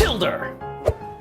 Tilder!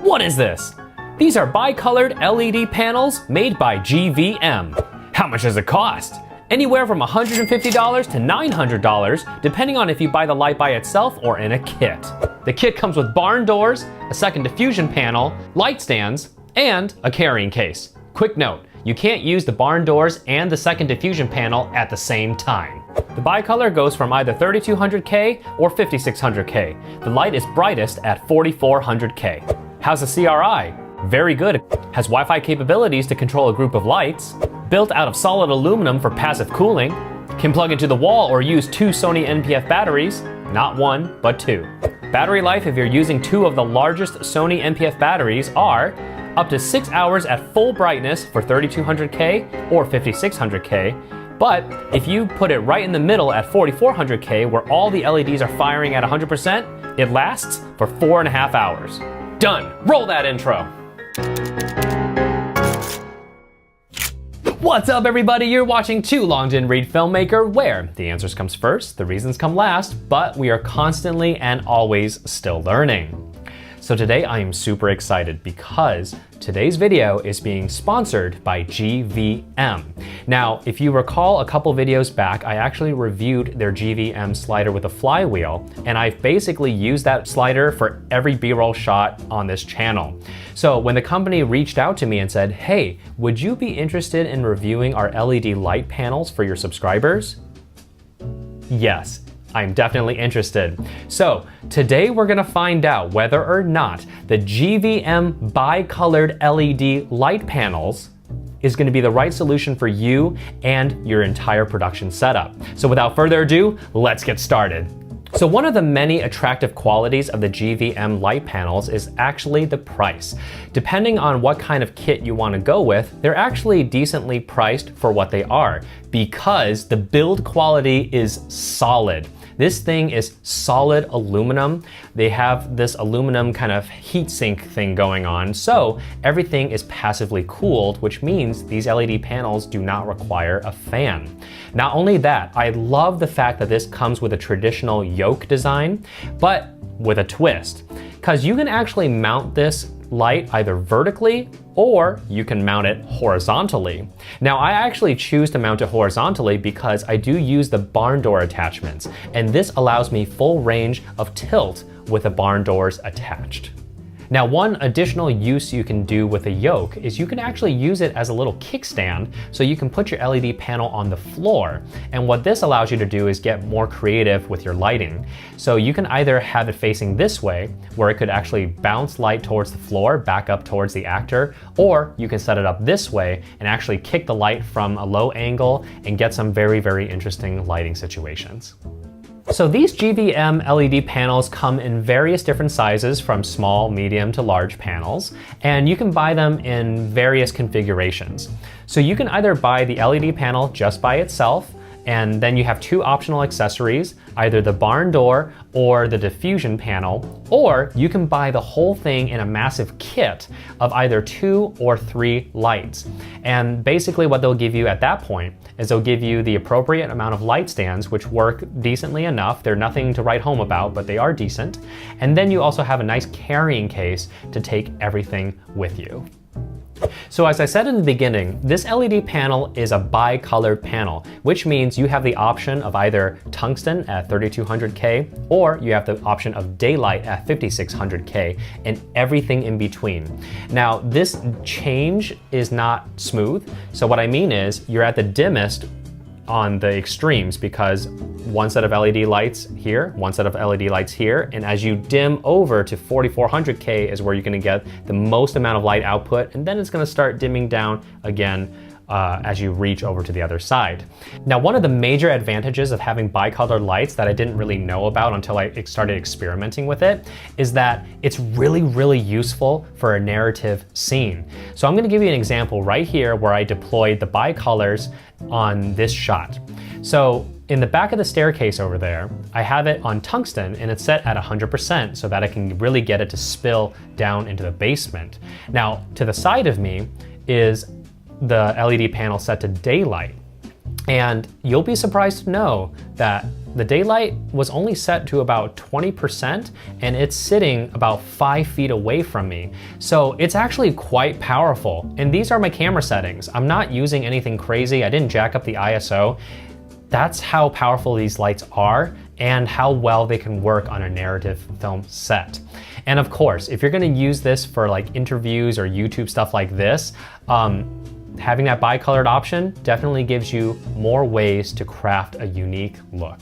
What is this? These are bicolored LED panels made by GVM. How much does it cost? Anywhere from $150 to $900, depending on if you buy the light by itself or in a kit. The kit comes with barn doors, a second diffusion panel, light stands, and a carrying case. Quick note, you can't use the barn doors and the second diffusion panel at the same time. The bicolor goes from either 3200K or 5600K. The light is brightest at 4400K. How's the CRI? Very good. It has Wi-Fi capabilities to control a group of lights, built out of solid aluminum for passive cooling, can plug into the wall or use 2 Sony NPF batteries, not 1, but 2. Battery life, if you're using 2 of the largest Sony NPF batteries, are up to 6 hours at full brightness for 3200K or 5600K. But if you put it right in the middle at 4400K, where all the LEDs are firing at 100%, it lasts for 4.5 hours. Done. Roll that intro. What's up, everybody? You're watching Too Long Didn't Read Filmmaker, where the answers comes first, the reasons come last, but we are constantly and always still learning. So today I am super excited because today's video is being sponsored by GVM. Now, if you recall a couple videos back, I actually reviewed their GVM slider with a flywheel, and I've basically used that slider for every B-roll shot on this channel. So when the company reached out to me and said, hey, would you be interested in reviewing our LED light panels for your subscribers? Yes. I'm definitely interested. So today we're gonna find out whether or not the GVM bicolored LED light panels is gonna be the right solution for you and your entire production setup. So without further ado, let's get started. So one of the many attractive qualities of the GVM light panels is actually the price. Depending on what kind of kit you want to go with, they're actually decently priced for what they are because the build quality is solid. This thing is solid aluminum. They have this aluminum kind of heatsink thing going on, so everything is passively cooled, which means these LED panels do not require a fan. Not only that, I love the fact that this comes with a traditional yoke design, but with a twist, because you can actually mount this light either vertically or you can mount it horizontally. Now, I actually choose to mount it horizontally because I do use the barn door attachments, and this allows me full range of tilt with the barn doors attached. Now, one additional use you can do with a yoke is you can actually use it as a little kickstand, so you can put your LED panel on the floor. And what this allows you to do is get more creative with your lighting. So you can either have it facing this way, where it could actually bounce light towards the floor, back up towards the actor, or you can set it up this way and actually kick the light from a low angle and get some very, very interesting lighting situations. So these GVM LED panels come in various different sizes, from small, medium to large panels, and you can buy them in various configurations. So you can either buy the LED panel just by itself, and then you have 2 optional accessories, either the barn door or the diffusion panel, or you can buy the whole thing in a massive kit of either 2 or 3 lights. And basically what they'll give you at that point is they'll give you the appropriate amount of light stands, which work decently enough. They're nothing to write home about, but they are decent. And then you also have a nice carrying case to take everything with you. So as I said in the beginning, this LED panel is a bicolored panel, which means you have the option of either tungsten at 3200K, or you have the option of daylight at 5600K, and everything in between. Now, this change is not smooth. So what I mean is you're at the dimmest on the extremes, because one set of LED lights here, one set of LED lights here, and as you dim over to 4400K is where you're gonna get the most amount of light output, and then it's gonna start dimming down again as you reach over to the other side. Now, one of the major advantages of having bicolored lights that I didn't really know about until I started experimenting with it is that it's really, really useful for a narrative scene. So I'm gonna give you an example right here where I deployed the bicolors on this shot. So in the back of the staircase over there, I have it on tungsten and it's set at 100% so that I can really get it to spill down into the basement. Now, to the side of me is the LED panel set to daylight. And you'll be surprised to know that the daylight was only set to about 20% and it's sitting about 5 feet away from me. So it's actually quite powerful. And these are my camera settings. I'm not using anything crazy. I didn't jack up the ISO. That's how powerful these lights are and how well they can work on a narrative film set. And of course, if you're gonna use this for like interviews or YouTube stuff like this, having that bicolored option definitely gives you more ways to craft a unique look.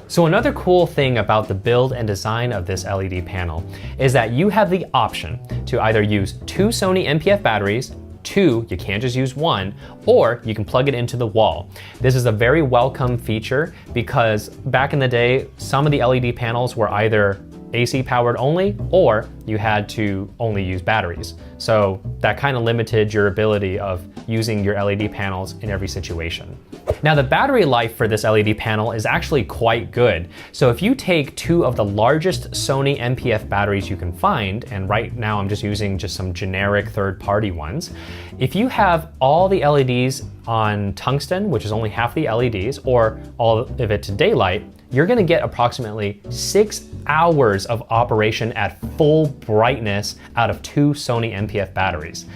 So another cool thing about the build and design of this LED panel is that you have the option to either use 2 Sony NP-F batteries, 2, you can't just use 1, or you can plug it into the wall. This is a very welcome feature because back in the day, some of the LED panels were either AC powered only, or you had to only use batteries. So that kind of limited your ability of using your LED panels in every situation. Now the battery life for this LED panel is actually quite good. So if you take 2 of the largest Sony NP-F batteries you can find, and right now I'm just using some generic third-party ones, if you have all the LEDs on tungsten, which is only half the LEDs, or all of it to daylight, you're gonna get approximately 6 hours of operation at full brightness out of 2 Sony NP-F batteries.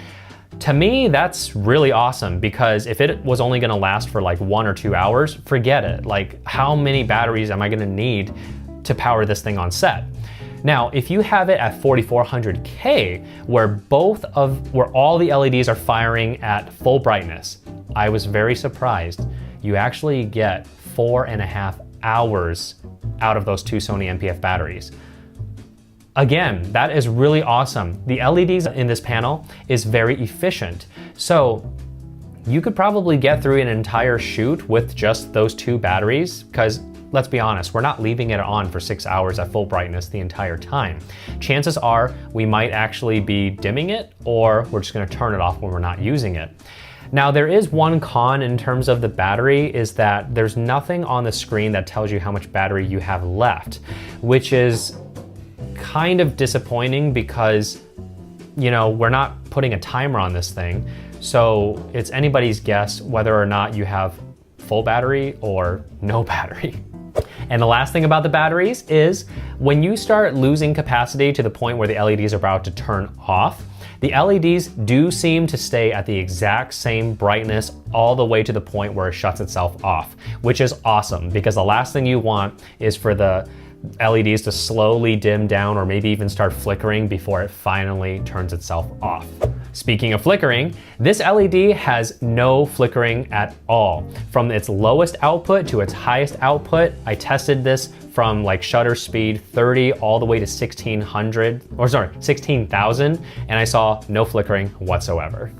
To me, that's really awesome because if it was only gonna last for like 1 or 2 hours, forget it. Like, how many batteries am I gonna need to power this thing on set? Now, if you have it at 4400K, where all the LEDs are firing at full brightness, I was very surprised. You actually get 4.5 hours out of those 2 Sony NP-F batteries. Again, that is really awesome. The LEDs in this panel is very efficient. So you could probably get through an entire shoot with just those 2 batteries, because let's be honest, we're not leaving it on for 6 hours at full brightness the entire time. Chances are we might actually be dimming it, or we're just gonna turn it off when we're not using it. Now there is one con in terms of the battery, is that there's nothing on the screen that tells you how much battery you have left, which is kind of disappointing because, you know, we're not putting a timer on this thing. So it's anybody's guess whether or not you have full battery or no battery. And the last thing about the batteries is when you start losing capacity to the point where the LEDs are about to turn off, the LEDs do seem to stay at the exact same brightness all the way to the point where it shuts itself off, which is awesome because the last thing you want is for the LEDs to slowly dim down or maybe even start flickering before it finally turns itself off. Speaking of flickering, this LED has no flickering at all. From its lowest output to its highest output, I tested this from like shutter speed 30 all the way to 16,000, and I saw no flickering whatsoever.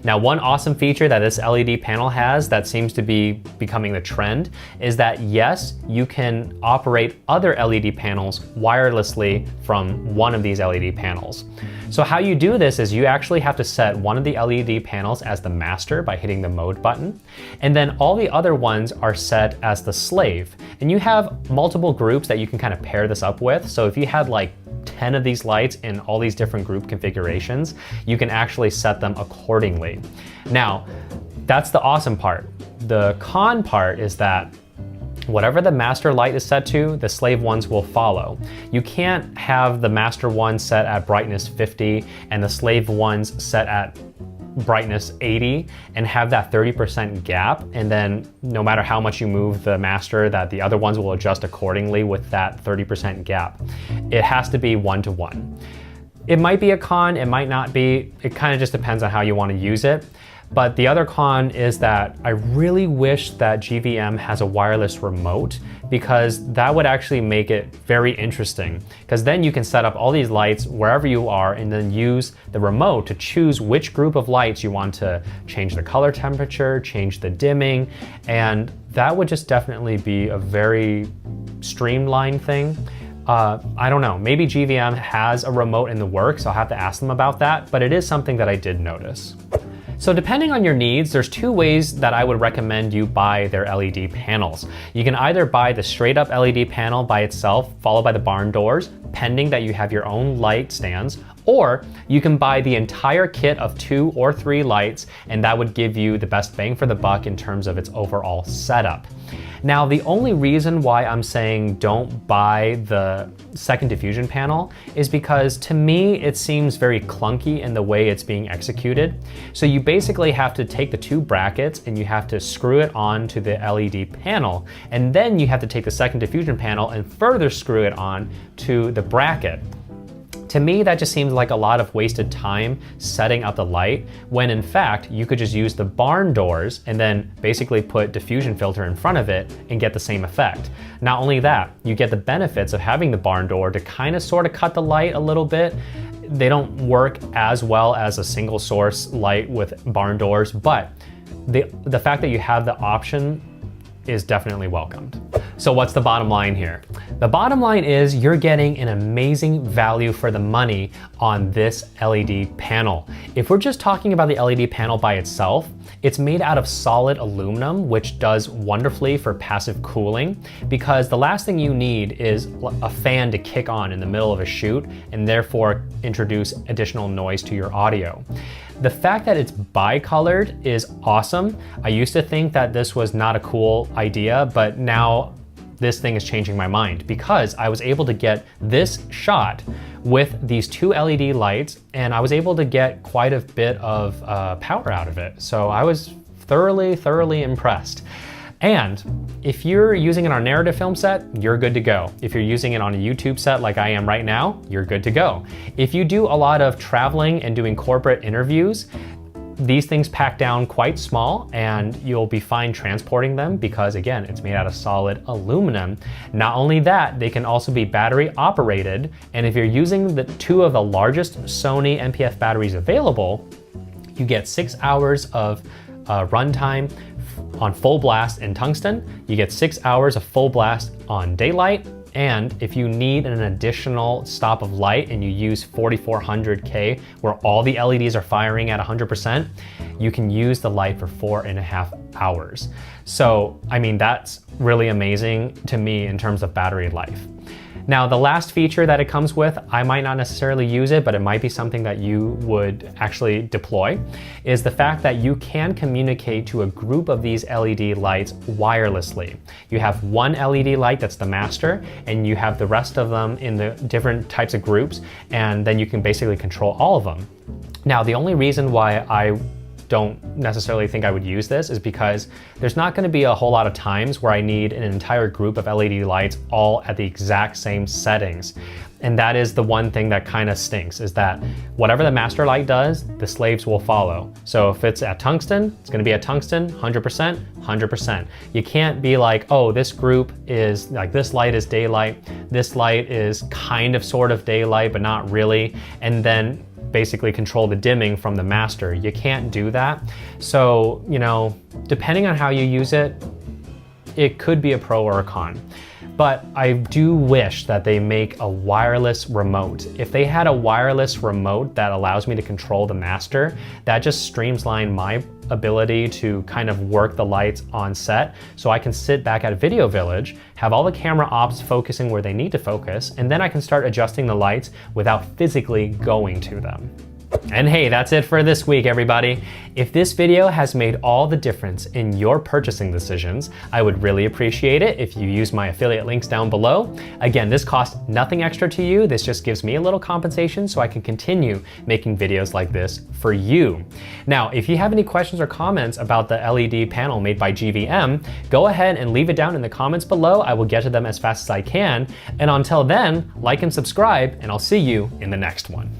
Now, one awesome feature that this LED panel has that seems to be becoming the trend is that yes, you can operate other LED panels wirelessly from one of these LED panels. So how you do this is you actually have to set one of the LED panels as the master by hitting the mode button, and then all the other ones are set as the slave. And you have multiple groups that you can kind of pair this up with. So if you had like 10 of these lights in all these different group configurations, you can actually set them accordingly. Now, that's the awesome part. The con part is that whatever the master light is set to, the slave ones will follow. You can't have the master one set at brightness 50 and the slave ones set at brightness 80 and have that 30% gap, and then no matter how much you move the master, that the other ones will adjust accordingly with that 30% gap. It has to be 1-to-1. It might be a con, it might not be. It kind of just depends on how you want to use it. But the other con is that I really wish that GVM has a wireless remote, because that would actually make it very interesting. Because then you can set up all these lights wherever you are and then use the remote to choose which group of lights you want to change the color temperature, change the dimming, and that would just definitely be a very streamlined thing. I don't know, maybe GVM has a remote in the works, I'll have to ask them about that, but it is something that I did notice. So depending on your needs, there's 2 ways that I would recommend you buy their LED panels. You can either buy the straight up LED panel by itself, followed by the barn doors, pending that you have your own light stands, or you can buy the entire kit of 2 or 3 lights, and that would give you the best bang for the buck in terms of its overall setup. Now, the only reason why I'm saying don't buy the second diffusion panel is because to me it seems very clunky in the way it's being executed. So you basically have to take the 2 brackets and you have to screw it on to the LED panel, and then you have to take the second diffusion panel and further screw it on to the bracket. To me, that just seems like a lot of wasted time setting up the light, when in fact, you could just use the barn doors and then basically put diffusion filter in front of it and get the same effect. Not only that, you get the benefits of having the barn door to kind of sort of cut the light a little bit. They don't work as well as a single source light with barn doors, but the fact that you have the option is definitely welcomed. So what's the bottom line here? The bottom line is you're getting an amazing value for the money on this LED panel. If we're just talking about the LED panel by itself, it's made out of solid aluminum, which does wonderfully for passive cooling, because the last thing you need is a fan to kick on in the middle of a shoot and therefore introduce additional noise to your audio. The fact that it's bicolored is awesome. I used to think that this was not a cool idea, but now this thing is changing my mind, because I was able to get this shot with these 2 LED lights, and I was able to get quite a bit of power out of it. So I was thoroughly impressed. And if you're using it on a narrative film set, you're good to go. If you're using it on a YouTube set like I am right now, you're good to go. If you do a lot of traveling and doing corporate interviews, these things pack down quite small and you'll be fine transporting them, because again, it's made out of solid aluminum. Not only that, they can also be battery operated. And if you're using the 2 of the largest Sony NPF batteries available, you get 6 hours of runtime on full blast in tungsten. You get 6 hours of full blast on daylight. And if you need an additional stop of light and you use 4400K, where all the LEDs are firing at 100%, you can use the light for 4.5 hours. So, I mean, that's really amazing to me in terms of battery life. Now, the last feature that it comes with, I might not necessarily use it, but it might be something that you would actually deploy, is the fact that you can communicate to a group of these LED lights wirelessly. You have one LED light that's the master, and you have the rest of them in the different types of groups, and then you can basically control all of them. Now, the only reason why I don't necessarily think I would use this is because there's not going to be a whole lot of times where I need an entire group of LED lights all at the exact same settings. And that is the one thing that kind of stinks, is that whatever the master light does, the slaves will follow. So if it's at tungsten, it's going to be at tungsten, 100%, 100%. You can't be like, oh, this group is like, this light is daylight, this light is kind of sort of daylight, but not really. And then basically control the dimming from the master. You can't do that. So, you know, depending on how you use it, it could be a pro or a con. But I do wish that they make a wireless remote. If they had a wireless remote that allows me to control the master, that just streamlines my ability to kind of work the lights on set. So I can sit back at Video Village, have all the camera ops focusing where they need to focus, and then I can start adjusting the lights without physically going to them. And hey, that's it for this week, everybody. If this video has made all the difference in your purchasing decisions, I would really appreciate it if you use my affiliate links down below. Again, this costs nothing extra to you. This just gives me a little compensation so I can continue making videos like this for you. Now, if you have any questions or comments about the LED panel made by GVM, go ahead and leave it down in the comments below. I will get to them as fast as I can. And until then, like and subscribe, and I'll see you in the next one.